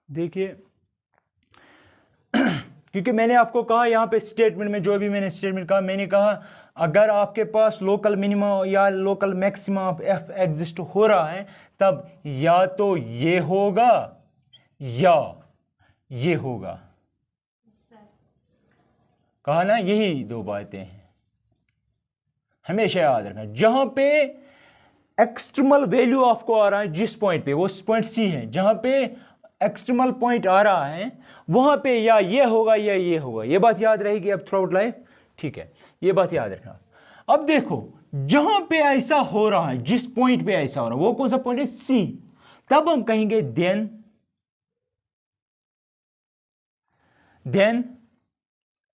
देखिए क्योंकि मैंने आपको कहा यहाँ पे स्टेटमेंट में, जो भी मैंने स्टेटमेंट कहा, मैंने कहा अगर आपके पास लोकल मिनिमा या local maxima of F exist हो रहा है तब या तो ये होगा या ये होगा। कहा ना, यही दो बातें हैं, हमेशा याद रखना। जहां पे एक्सट्रीमल वैल्यू आपको आ रहा है, जिस पॉइंट पे, वो पॉइंट सी है, जहां पे एक्सट्रीमल पॉइंट आ रहा है वहां पे या ये होगा या ये होगा। ये बात याद रहेगी अब थ्रू आउट लाइफ, ठीक है, ये बात याद रखना। अब देखो जहां पे ऐसा हो रहा है, जिस पॉइंट पे ऐसा हो रहा है, वो कौन सा पॉइंट है, सी, तब हम कहेंगे देन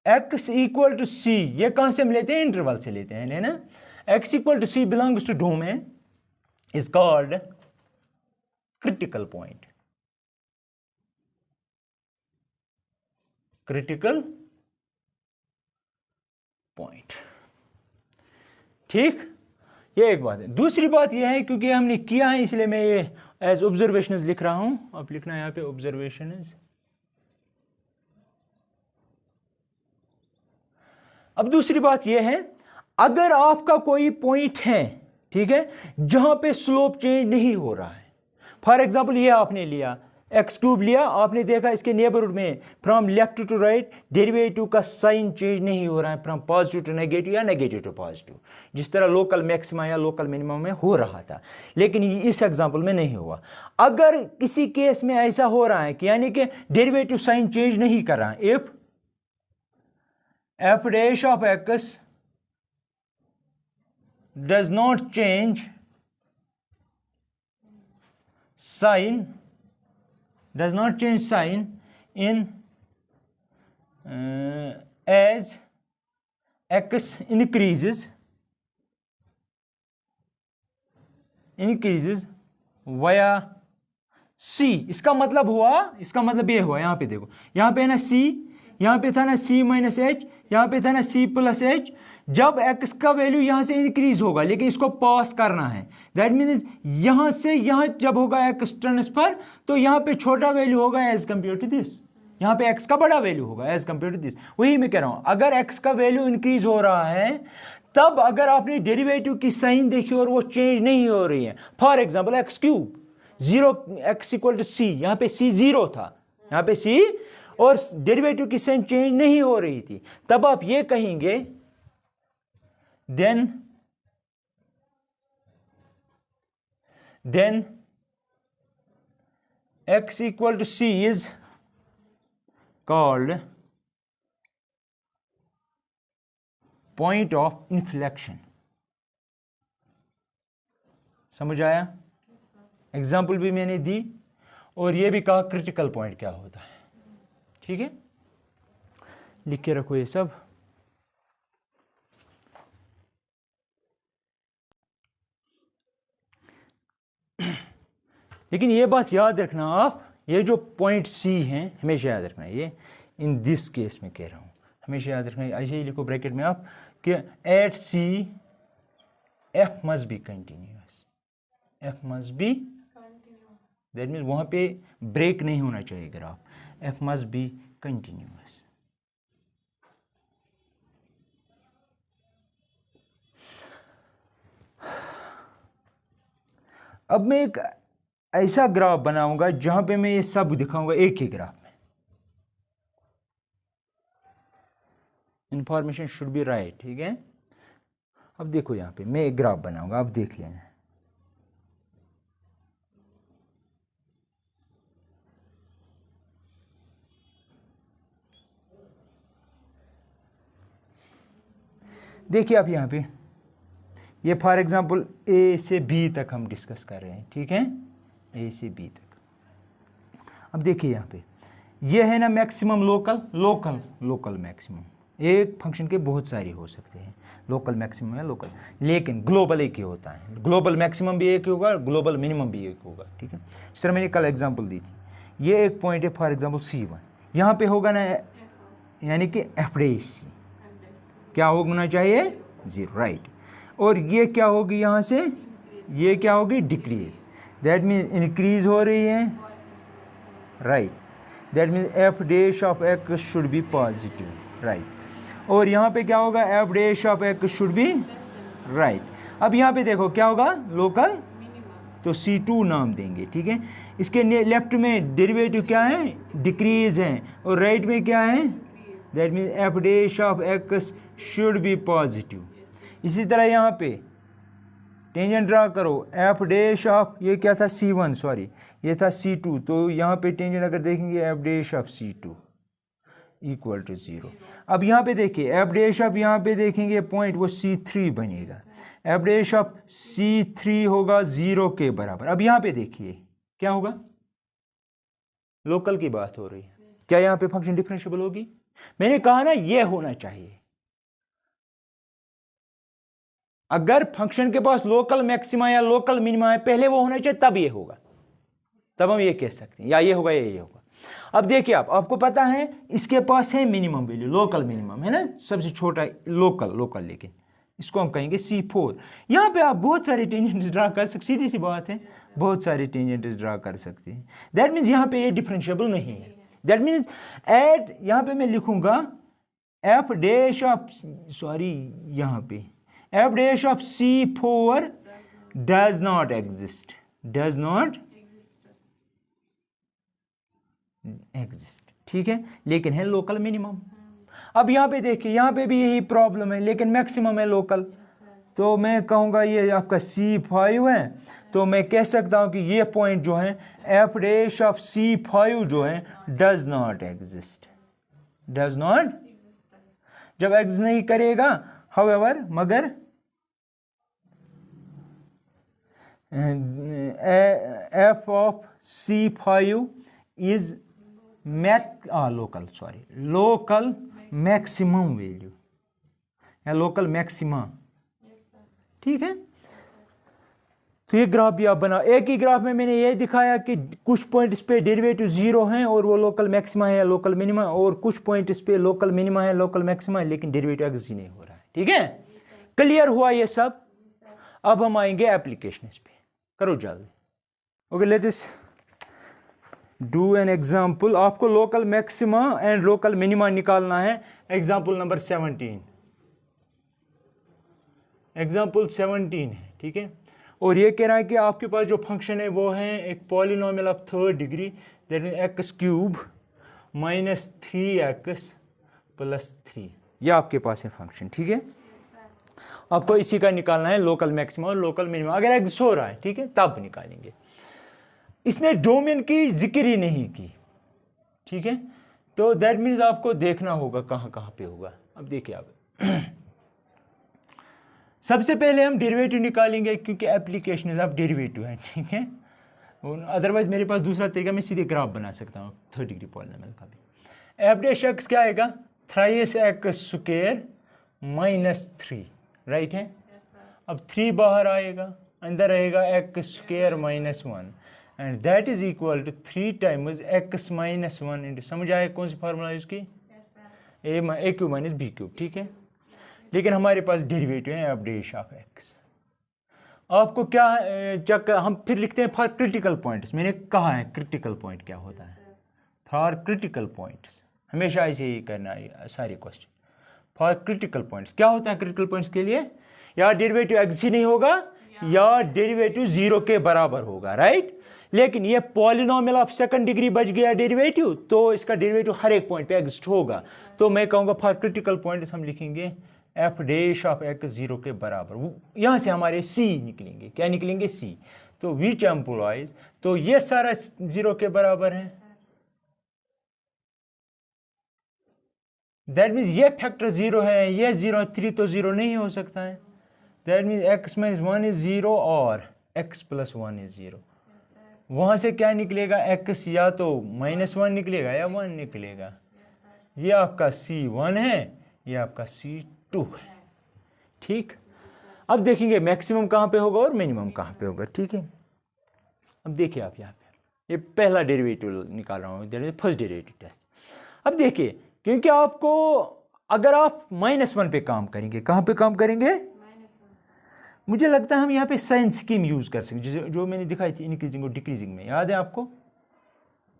x इक्वल टू सी। ये कहां से हम लेते हैं, इंटरवल से लेते हैं ना। x equal to c belongs to domain is called critical point. Critical point, ठीक, ये एक बात है। दूसरी बात यह है, क्योंकि हमने किया है इसलिए मैं ये एज ऑब्जर्वेशंस लिख रहा हूं। अब लिखना है यहां पे ऑब्जर्वेशंस। अब दूसरी बात यह है, अगर आपका कोई पॉइंट है, ठीक है, जहां पे स्लोप चेंज नहीं हो रहा है, फॉर एग्जांपल ये आपने लिया एक्स क्यूब लिया, आपने देखा इसके नेबरहुड में from left to right derivative का साइन चेंज नहीं हो रहा है, फ्रॉम पॉजिटिव टू नेगेटिव या नेगेटिव टू पॉजिटिव, जिस तरह लोकल मैक्सिमा या लोकल मिनिमम में हो रहा था, लेकिन इस एग्जांपल में नहीं हुआ। अगर किसी केस में ऐसा हो रहा है कि यानी कि डेरिवेटिव साइन चेंज नहीं कर रहा है, if f dash of x does not change sign in as x increases via c। इसका मतलब ये हुआ, यहां पे देखो, यहां पे है ना c, यहां पे था ना c माइनस एच, यहां पे था ना c प्लस एच। जब x का वैल्यू यहां से इंक्रीज होगा, लेकिन इसको पास करना है, दैट मीन्स यहां से यहां जब होगा x ट्रांसफर, तो यहां पे छोटा वैल्यू होगा एज कंपेयर टू दिस, यहां पे x का बड़ा वैल्यू होगा एज कंपेयर टू दिस। वही मैं कह रहा हूं, अगर x का वैल्यू इंक्रीज हो रहा है, तब अगर आपने डेरिवेटिव की साइन देखी और वो चेंज नहीं हो रही है, for example x cube zero, x equal to c, यहां पे c जीरो था, यहां पे c, और डेरिवेटिव की साइन चेंज नहीं हो रही थी, तब आप ये कहेंगे then x equal to c is called point of inflection. समझ आया? एग्जाम्पल भी मैंने दी और ये भी कहा क्रिटिकल पॉइंट क्या होता है, ठीक है, लिख के रखो ये सब। लेकिन ये बात याद रखना आप, ये जो पॉइंट सी हैं हमेशा याद रखना, ये इन दिस केस में कह रहा हूं, हमेशा याद रखना। ऐसे ही लिखो ब्रैकेट में आप कि at C f must be continuous, f must be, that means वहां पे ब्रेक नहीं होना चाहिए graph, f must be continuous. अब मैं एक ऐसा ग्राफ बनाऊंगा जहां पे मैं ये सब दिखाऊंगा एक ही ग्राफ में। इंफॉर्मेशन शुड बी राइट, ठीक है। अब देखो यहां पे मैं एक ग्राफ बनाऊंगा, आप देख लेना। देखिए आप यहां पे, ये फॉर एग्जांपल ए से बी तक हम डिस्कस कर रहे हैं, ठीक है, ए से बी तक। अब देखिए यहाँ पे ये है ना मैक्सिमम लोकल मैक्सिमम। एक फंक्शन के बहुत सारे हो सकते हैं, लोकल मैक्सिमम या लोकल, लेकिन ग्लोबल एक ही होता है। ग्लोबल मैक्सिमम भी एक ही होगा, ग्लोबल मिनिमम भी एक होगा, ठीक है। इस तरह मैंने कल एग्जांपल दी थी। ये एक पॉइंट है फॉर एग्जांपल C1, यहाँ पे होगा ना यानी कि एफ डैश सी क्या होना चाहिए, 0, राइट। और ये क्या होगी, यहाँ से ये क्या होगी, डिक्रीज, दैट मीन इंक्रीज हो रही है right, that means F dash of x should be positive, right. और यहाँ पे क्या होगा, F dash of x should be right. अब यहाँ पे देखो क्या होगा, लोकल, तो C2 नाम देंगे, ठीक है। इसके लेफ्ट में डेरिवेटिव क्या है, डिक्रीज है, और राइट में क्या है, that means F dash of x should be positive. इसी तरह यहाँ पे टेंजेंट ड्रा करो, एफ डैश ऑफ, ये क्या था C1, सॉरी ये था C2, तो यहाँ पे टेंजेंट अगर देखेंगे f dash of C2 equal to 0। अब यहाँ पे देखिए एफ डैश ऑफ, यहाँ पे देखेंगे पॉइंट वो C3 बनेगा, एफ डैश ऑफ C3 होगा 0 के बराबर। अब यहाँ पे देखिए क्या होगा, लोकल की बात हो रही है, क्या यहाँ पे फंक्शन डिफरेंशिएबल होगी? मैंने कहा ना ये होना चाहिए, अगर फंक्शन के पास लोकल मैक्सिमा या लोकल मिनिमा है पहले वो होना चाहिए, तब ये होगा, तब हम ये कह सकते हैं, या ये होगा या ये होगा। अब देखिए आपको पता है इसके पास है मिनिमम वैल्यू, लोकल मिनिमम है ना, सबसे छोटा लोकल, लेकिन इसको हम कहेंगे C4। यहाँ पे आप बहुत सारे टेंजेंट्स ड्रा कर सकते, सीधी सी बात है, बहुत सारे टेंजेंट्स ड्रा कर सकते हैं। दैट मीन्स यहाँ पे ये डिफरेंशिएबल नहीं है। दैट मीन्स एट, यहाँ पे मैं लिखूंगा एफ डैश ऑफ, सॉरी यहाँ पे F dash of C4 does not exist, does not exist, ठीक है, लेकिन है लोकल मिनिमम। अब यहाँ पे देखिए, यहाँ पे भी यही प्रॉब्लम है, लेकिन मैक्सिमम है लोकल, तो मैं कहूँगा ये आपका C5 है, तो मैं कह सकता हूँ कि ये पॉइंट जो है एफ डैश ऑफ C5 जो है does not exist, does not, जब एग्जिस्ट नहीं करेगा, हाउएवर, मगर F of C5 is local maximum value या लोकल मैक्सिमा, ठीक है। तो ये ग्राफ भी आप बना, एक ही ग्राफ में मैंने ये दिखाया कि कुछ पॉइंट्स पे डेरिवेटिव 0 हैं और वो लोकल मैक्सिमा है या लोकल मिनिमा, और कुछ पॉइंट्स पे लोकल मिनिमा है, लोकल मैक्सिमा है, लेकिन डेरिवेटिव एग्जिस्ट नहीं हो रहा है, ठीक है। क्लियर हुआ ये सब? अब हम आएंगे एप्लीकेशंस पे, करो जल्दी। Okay, let us do an example. आपको local maxima and local minima निकालना है। एग्जाम्पल नंबर 17, एग्जाम्पल 17 है, ठीक है। और ये कह रहा है कि आपके पास जो फंक्शन है वो है एक polynomial of third degree, that mean x cube minus 3x plus 3, ये आपके पास है फंक्शन, ठीक है। आपको इसी का निकालना है लोकल मैक्सिमा और लोकल मिनिमा, अगर एग्जिस्ट हो रहा है, ठीक है, तब निकालेंगे। इसने डोमेन की जिक्र ही नहीं की, ठीक है, तो दैट मीन्स आपको देखना होगा कहाँ कहाँ पे होगा। अब देखिए आप सबसे पहले हम डेरिवेटिव निकालेंगे, क्योंकि एप्लीकेशन ऑफ डेरिवेटिव है, ठीक है। अदरवाइज मेरे पास दूसरा तरीका, मैं सीधे ग्राफ बना सकता हूँ थर्ड डिग्री पॉलिनोमियल का भी। एफ डैश एक्स क्या आएगा, 3x² माइनस 3, राइट है। अब 3 बाहर आएगा, अंदर रहेगा x² minus 1, and that is equal to 3 times x minus 1 into, समझ आए कौन सी फार्मूला है उसकी, a cube minus b cube, ठीक है। लेकिन हमारे पास डेरिवेटिव है एफ डैश ऑफ एक्स। आपको क्या हम फिर लिखते हैं फॉर क्रिटिकल पॉइंट्स। मैंने कहा है क्रिटिकल पॉइंट क्या होता है, फॉर क्रिटिकल पॉइंट्स, हमेशा ऐसे ही करना है सारे क्वेश्चन। फॉर क्रिटिकल पॉइंट्स क्या होता है, क्रिटिकल पॉइंट्स के लिए या डेरिवेटिव एग्जिस्ट नहीं होगा या डेरिवेटिव 0 के बराबर होगा, राइट। लेकिन ये पॉलिनोमियल ऑफ सेकंड डिग्री बच गया डेरिवेटिव, तो इसका डेरिवेटिव हर एक पॉइंट पे एग्जिस्ट होगा। तो मैं कहूँगा फॉर क्रिटिकल पॉइंट्स हम लिखेंगे एफ डैश ऑफ एक्स 0 के बराबर। यहां से हमारे C निकलेंगे, क्या निकलेंगे C, तो विच एम्प्लॉइज, तो ये सारा 0 के बराबर है, दैट मीन्स ये फैक्टर 0 है, ये 0, 3 तो 0 नहीं हो सकता है, that means x minus 1 is 0 और x प्लस 1 इज 0। वहां से क्या निकलेगा, x या तो -1 निकलेगा या 1 निकलेगा। ये आपका C1 है, ये आपका C2 है, ठीक। अब देखेंगे मैक्सिमम कहाँ पे होगा और मिनिमम कहाँ पे होगा, ठीक है। अब देखिए आप यहाँ पे, ये पहला डेरिवेटिव निकाल रहा हूँ, फर्स्ट डेरिवेटिव टेस्ट। अब देखिए, क्योंकि आपको अगर आप -1 पे काम करेंगे, कहाँ पे काम करेंगे, मुझे लगता है हम यहाँ पे साइन स्कीम यूज कर सकते, जो मैंने दिखाई थी इंक्रीजिंग और डिक्रीजिंग में, याद है आपको।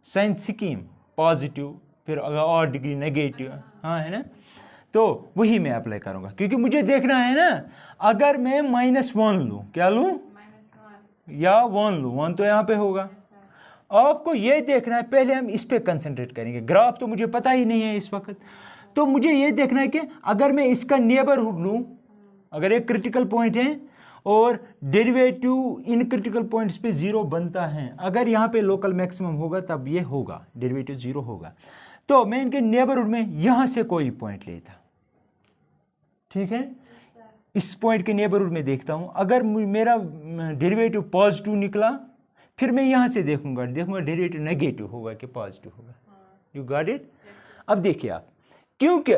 साइन स्कीम पॉजिटिव, फिर अगर और डिग्री नेगेटिव, हाँ है ना, तो वही मैं अप्लाई करूँगा, क्योंकि मुझे देखना है ना, अगर मैं -1 लूँ, क्या लूँ, या 1 लूँ, 1 तो यहाँ पे होगा। आपको ये देखना है, पहले हम इस पे कंसंट्रेट करेंगे, ग्राफ तो मुझे पता ही नहीं है इस वक्त, तो मुझे ये देखना है कि अगर मैं इसका नेबरहुड लूँ, अगर एक क्रिटिकल पॉइंट है और डेरिवेटिव इन क्रिटिकल पॉइंट्स पे 0 बनता है, अगर यहाँ पे लोकल मैक्सिमम होगा तब ये होगा, डेरिवेटिव 0 होगा। तो मैं इनके नेबरहुड में यहाँ से कोई पॉइंट लेता, ठीक है, इस पॉइंट के नेबरहुड में देखता हूँ, अगर मेरा डेरिवेटिव पॉजिटिव निकला, फिर मैं यहाँ से देखूंगा डेरिवेटिव नेगेटिव होगा कि पॉजिटिव होगा। You got it. अब देखिए आप, क्योंकि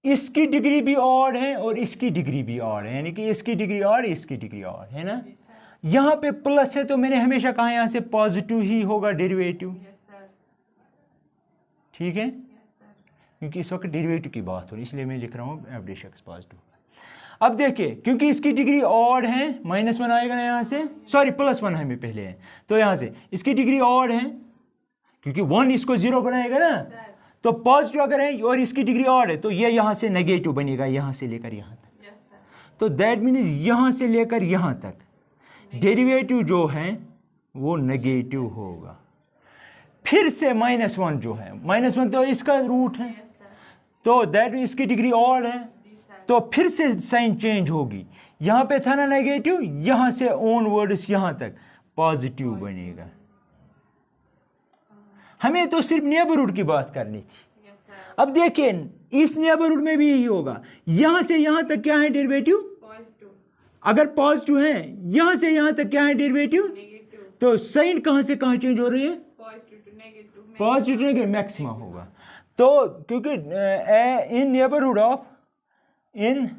इसकी डिग्री भी ऑड है और इसकी डिग्री भी ऑड है, यानी कि इसकी डिग्री ऑड, इसकी डिग्री ऑड है ना, यहाँ पे प्लस है तो मैंने हमेशा कहा यहाँ से पॉजिटिव ही होगा डेरिवेटिव, ठीक है, क्योंकि इस वक्त डेरिवेटिव की बात हो रही, इसलिए मैं लिख रहा हूँ एवरेज एक्स पॉजिटिव। अब देखिए, क्योंकि इसकी डिग्री ऑड है, -1 आएगा ना यहाँ से, सॉरी +1 हमें पहले है, तो यहाँ से इसकी डिग्री ऑड है, क्योंकि 1 इसको 0 बनाएगा ना, तो पॉजिटिव अगर है और इसकी डिग्री ऑड है तो ये यहाँ से नेगेटिव बनेगा, यहाँ से लेकर यहाँ तक, तो दैट मीन्स यहाँ से लेकर यहाँ तक डेरिवेटिव जो है वो नेगेटिव होगा। फिर से -1 जो है, -1 तो इसका रूट है, तो दैट मीन्स इसकी डिग्री ऑड है, तो फिर से साइन चेंज होगी, यहाँ पे था ना नेगेटिव, यहाँ से ऑनवर्ड्स यहाँ तक पॉजिटिव बनेगा। हमें तो सिर्फ नेबरहुड की बात करनी थी। अब देखिए इस नेबरहुड में भी यही होगा, यहाँ से यहाँ तक क्या है डेरिवेटिव, अगर पॉजिटिव है, यहाँ से यहाँ तक क्या है डेरिवेटिव, तो साइन कहाँ से कहाँ चेंज हो रही है, पॉजिटिव टू नेगेटिव, मैक्सिमा होगा। तो क्योंकि इन नेबरहुड ऑफ, इन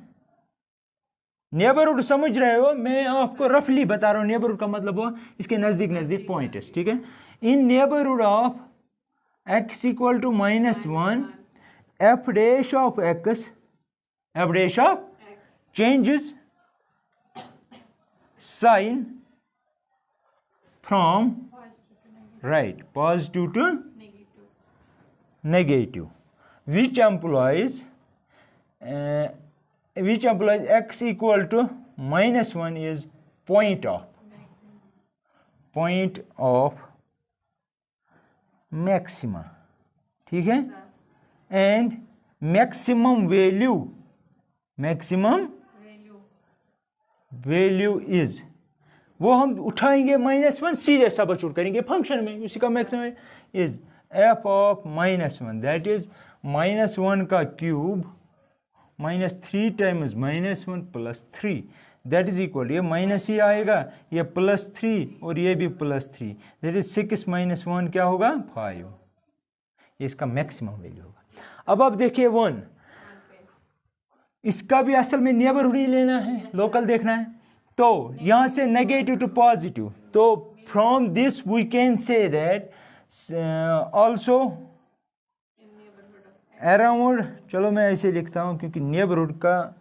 नेबरहुड समझ रहे हो, मैं आपको रफली बता रहा हूँ, नेबरहुड का मतलब हुआ इसके नजदीक नजदीक पॉइंट है, ठीक है। In neighbourhood of x equal to -1, f dash of x, f dash of changes sign from right positive to negative, which implies x equal to -1 is point of maxima, ठीक है, and maximum value is, वो हम उठाएंगे -1, सीधे substitute करेंगे function में, उसी का maximum is f of -1, that is -1 का cube -3 times -1 +3, that is equal, ये माइनस ही आएगा, ये +3 और ये भी +3, दैट इज 6 - 1 क्या होगा, 5, ये इसका मैक्सिमम वैल्यू होगा। अब आप देखिए 1, इसका भी असल में नेबरहुड ही लेना है, लोकल देखना है, तो यहाँ से नेगेटिव टू पॉजिटिव, तो from this we can say that also around, चलो मैं ऐसे लिखता हूँ, क्योंकि नेबरहुड का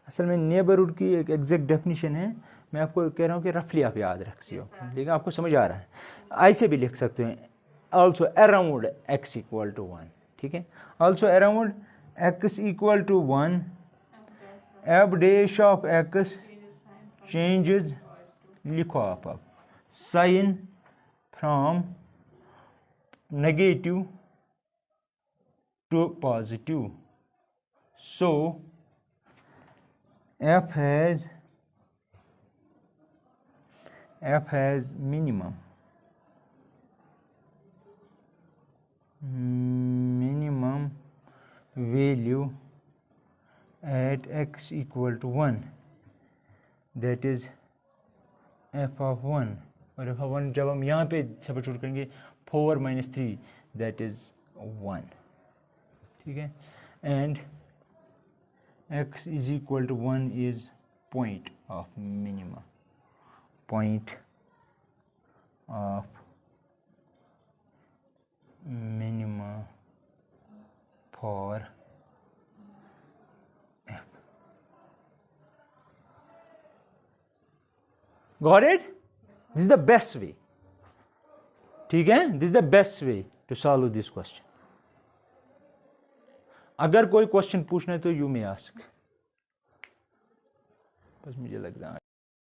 असल में नेबरहुड की एक एग्जैक्ट डेफिनेशन है, मैं आपको कह रहा हूँ कि रफली आप याद रखिए, लेकिन आपको समझ आ रहा है, ऐसे भी लिख सकते हैं, also around x equal to 1, ठीक है, also around x equal to 1, f dash of x changes, लिखो आप sign from negative to positive, so f has minimum value at x equal to 1, that is f of 1, और f of 1 जब हम यहाँ पे substitute करेंगे 4 - 3 that is 1, ठीक है, and x is equal to 1 is point of minima, point of minima for f. Got it? This is the best way. ठीक है, this is the best way to solve this question. अगर कोई question पूछना है तो you may ask. बस मुझे लगता है